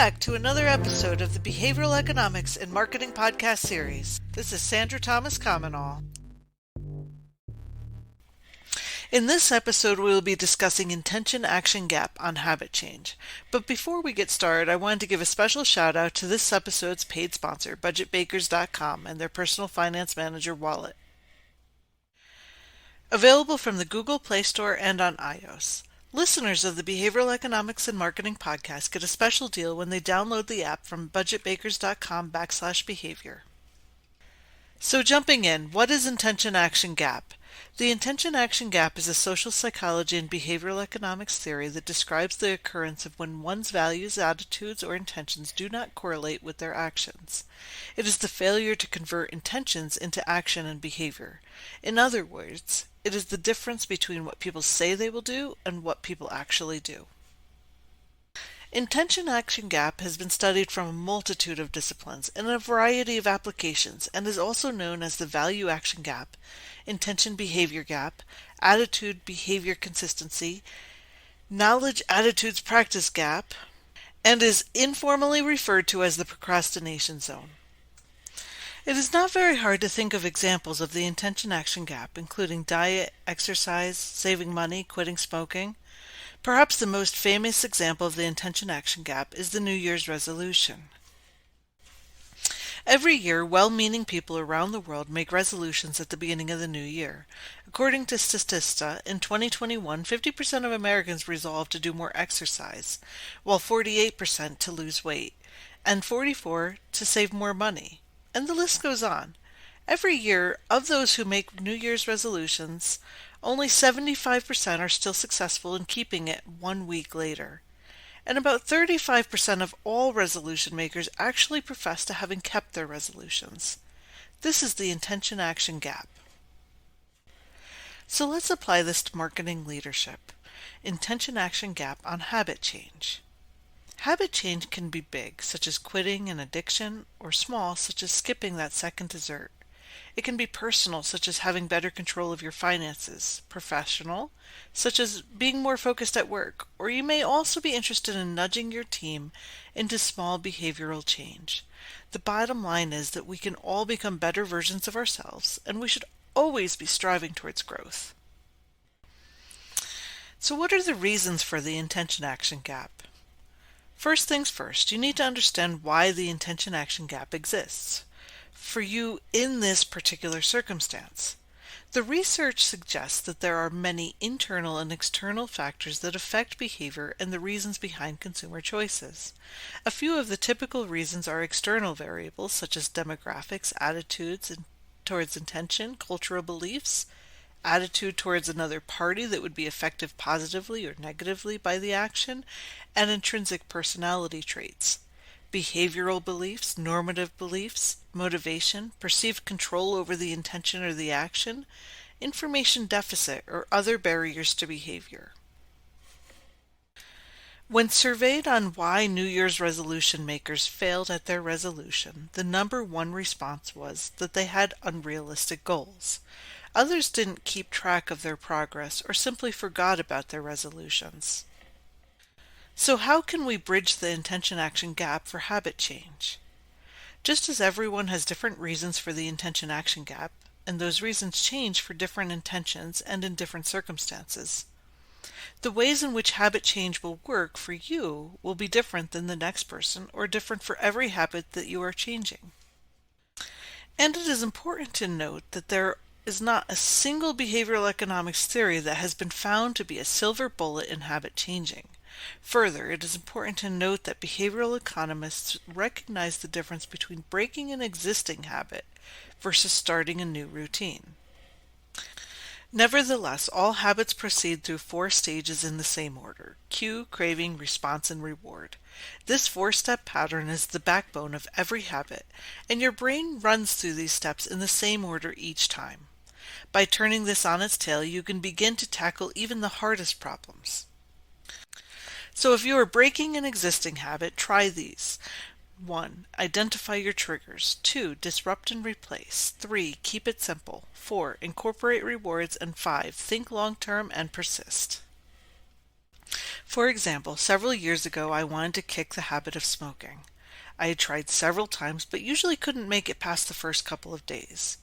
back to another episode of the Behavioral Economics and Marketing Podcast series. This is Sandra Thomas-Comenole. In this episode, we will be discussing intention-action gap on habit change. But before we get started, I wanted to give a special shout out to this episode's paid sponsor, BudgetBakers.com, and their personal finance manager wallet. Available from the Google Play Store and on iOS. Listeners of the Behavioral Economics and Marketing Podcast get a special deal when they download the app from budgetbakers.com/behavior. So jumping in, what is intention-action gap? The intention-action gap is a social psychology and behavioral economics theory that describes the occurrence of when one's values, attitudes, or intentions do not correlate with their actions. It is the failure to convert intentions into action and behavior. In other words, it is the difference between what people say they will do and what people actually do. Intention-action gap has been studied from a multitude of disciplines in a variety of applications and is also known as the value-action gap, intention-behavior gap, attitude-behavior consistency, knowledge-attitudes-practice gap, and is informally referred to as the procrastination zone. It is not very hard to think of examples of the intention-action gap, including diet, exercise, saving money, quitting smoking. Perhaps the most famous example of the intention-action gap is the New Year's resolution. Every year, well-meaning people around the world make resolutions at the beginning of the new year. According to Statista, in 2021, 50% of Americans resolved to do more exercise, while 48% to lose weight, and 44% to save more money. And the list goes on. Every year, of those who make New Year's resolutions, only 75% are still successful in keeping it 1 week later. And about 35% of all resolution makers actually profess to having kept their resolutions. This is the intention-action gap. So let's apply this to marketing leadership. Intention-action gap on habit change. Habit change can be big, such as quitting an addiction, or small, such as skipping that second dessert. It can be personal, such as having better control of your finances, professional, such as being more focused at work, or you may also be interested in nudging your team into small behavioral change. The bottom line is that we can all become better versions of ourselves, and we should always be striving towards growth. So what are the reasons for the intention-action gap? First things first, you need to understand why the intention-action gap exists for you in this particular circumstance. The research suggests that there are many internal and external factors that affect behavior and the reasons behind consumer choices. A few of the typical reasons are external variables such as demographics, attitudes towards intention, cultural beliefs, attitude towards another party that would be affected positively or negatively by the action, and intrinsic personality traits. Behavioral beliefs, normative beliefs, motivation, perceived control over the intention or the action, information deficit, or other barriers to behavior. When surveyed on why New Year's resolution makers failed at their resolution, the number one response was that they had unrealistic goals. Others didn't keep track of their progress or simply forgot about their resolutions. So how can we bridge the intention-action gap for habit change? Just as everyone has different reasons for the intention-action gap, and those reasons change for different intentions and in different circumstances, the ways in which habit change will work for you will be different than the next person or different for every habit that you are changing. And it is important to note that there is not a single behavioral economics theory that has been found to be a silver bullet in habit changing. Further, it is important to note that behavioral economists recognize the difference between breaking an existing habit versus starting a new routine. Nevertheless, all habits proceed through 4 stages in the same order: cue, craving, response, and reward. This 4-step pattern is the backbone of every habit, and your brain runs through these steps in the same order each time. By turning this on its tail, you can begin to tackle even the hardest problems. So if you are breaking an existing habit, try these. 1. Identify your triggers. 2. Disrupt and replace. 3. Keep it simple. 4. Incorporate rewards. And 5. Think long-term and persist. For example, several years ago I wanted to kick the habit of smoking. I had tried several times but usually couldn't make it past the first couple of days.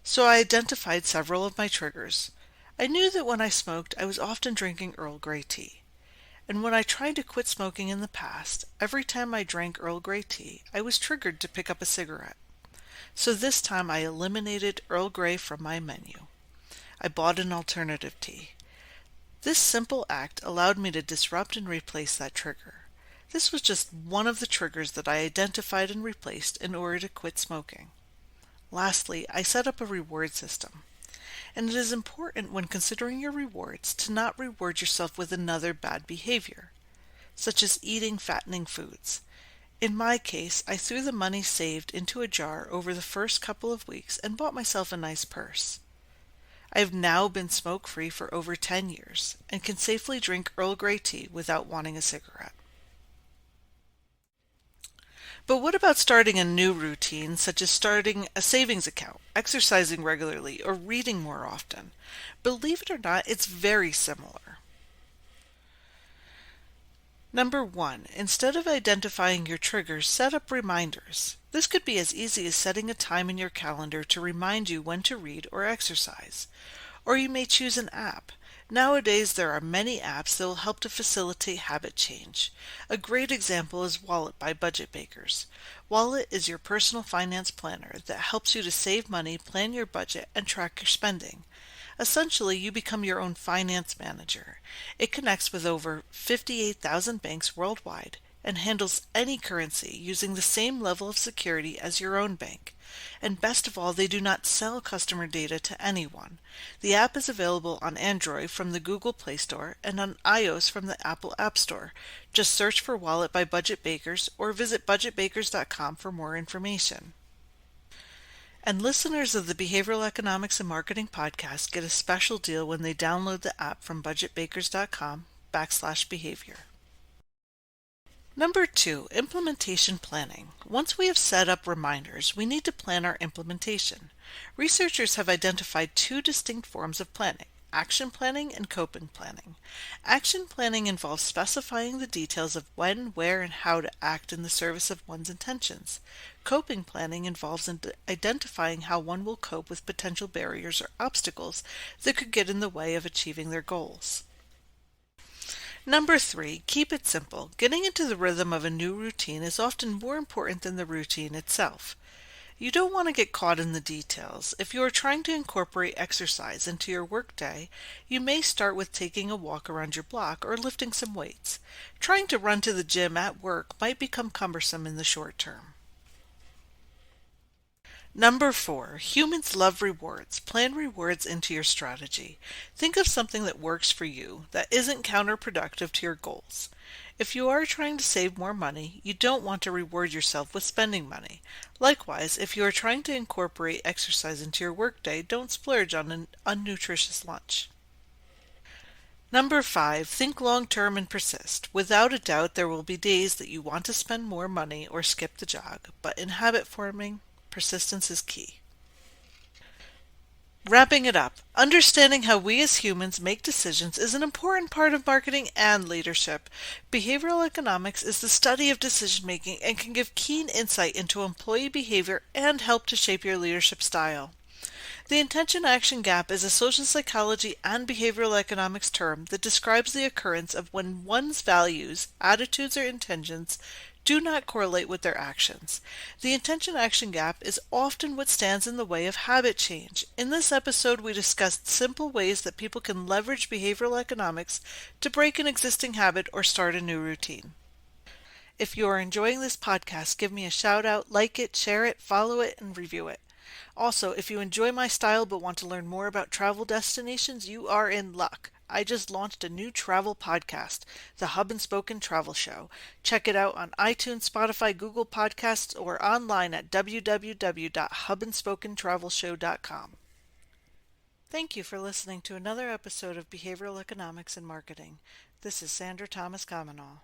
So I identified several of my triggers. I knew that when I smoked, I was often drinking Earl Grey tea. And when I tried to quit smoking in the past, every time I drank Earl Grey tea, I was triggered to pick up a cigarette. So this time I eliminated Earl Grey from my menu. I bought an alternative tea. This simple act allowed me to disrupt and replace that trigger. This was just one of the triggers that I identified and replaced in order to quit smoking. Lastly, I set up a reward system. And it is important when considering your rewards to not reward yourself with another bad behavior, such as eating fattening foods. In my case, I threw the money saved into a jar over the first couple of weeks and bought myself a nice purse. I have now been smoke-free for over 10 years and can safely drink Earl Grey tea without wanting a cigarette. But what about starting a new routine, such as starting a savings account, exercising regularly, or reading more often? Believe it or not, it's very similar. Number 1, instead of identifying your triggers, set up reminders. This could be as easy as setting a time in your calendar to remind you when to read or exercise. Or you may choose an app. Nowadays, there are many apps that will help to facilitate habit change. A great example is Wallet by Budget Bakers. Wallet is your personal finance planner that helps you to save money, plan your budget, and track your spending. Essentially, you become your own finance manager. It connects with over 58,000 banks worldwide and handles any currency using the same level of security as your own bank. And best of all, they do not sell customer data to anyone. The app is available on Android from the Google Play Store and on iOS from the Apple App Store. Just search for Wallet by Budget Bakers or visit budgetbakers.com for more information. And listeners of the Behavioral Economics and Marketing Podcast get a special deal when they download the app from budgetbakers.com/behavior. Number 2, implementation planning. Once we have set up reminders, we need to plan our implementation. Researchers have identified two distinct forms of planning: action planning and coping planning. Action planning involves specifying the details of when, where, and how to act in the service of one's intentions. Coping planning involves identifying how one will cope with potential barriers or obstacles that could get in the way of achieving their goals. Number 3, keep it simple. Getting into the rhythm of a new routine is often more important than the routine itself. You don't want to get caught in the details. If you are trying to incorporate exercise into your workday, you may start with taking a walk around your block or lifting some weights. Trying to run to the gym at work might become cumbersome in the short term. Number 4, humans love rewards. Plan rewards into your strategy. Think of something that works for you, that isn't counterproductive to your goals. If you are trying to save more money, you don't want to reward yourself with spending money. Likewise, if you are trying to incorporate exercise into your workday, don't splurge on an unnutritious lunch. Number 5, think long-term and persist. Without a doubt, there will be days that you want to spend more money or skip the jog, but in habit forming, persistence is key. Wrapping it up, understanding how we as humans make decisions is an important part of marketing and leadership. Behavioral economics is the study of decision making and can give keen insight into employee behavior and help to shape your leadership style. The intention-action gap is a social psychology and behavioral economics term that describes the occurrence of when one's values, attitudes, or intentions do not correlate with their actions. The intention-action gap is often what stands in the way of habit change. In this episode, we discussed simple ways that people can leverage behavioral economics to break an existing habit or start a new routine. If you are enjoying this podcast, give me a shout out, like it, share it, follow it, and review it. Also, if you enjoy my style but want to learn more about travel destinations, you are in luck. I just launched a new travel podcast, the Hub and Spoken Travel Show. Check it out on iTunes, Spotify, Google Podcasts, or online at www.hubandspokentravelshow.com. Thank you for listening to another episode of Behavioral Economics and Marketing. This is Sandra Thomas-Comenole.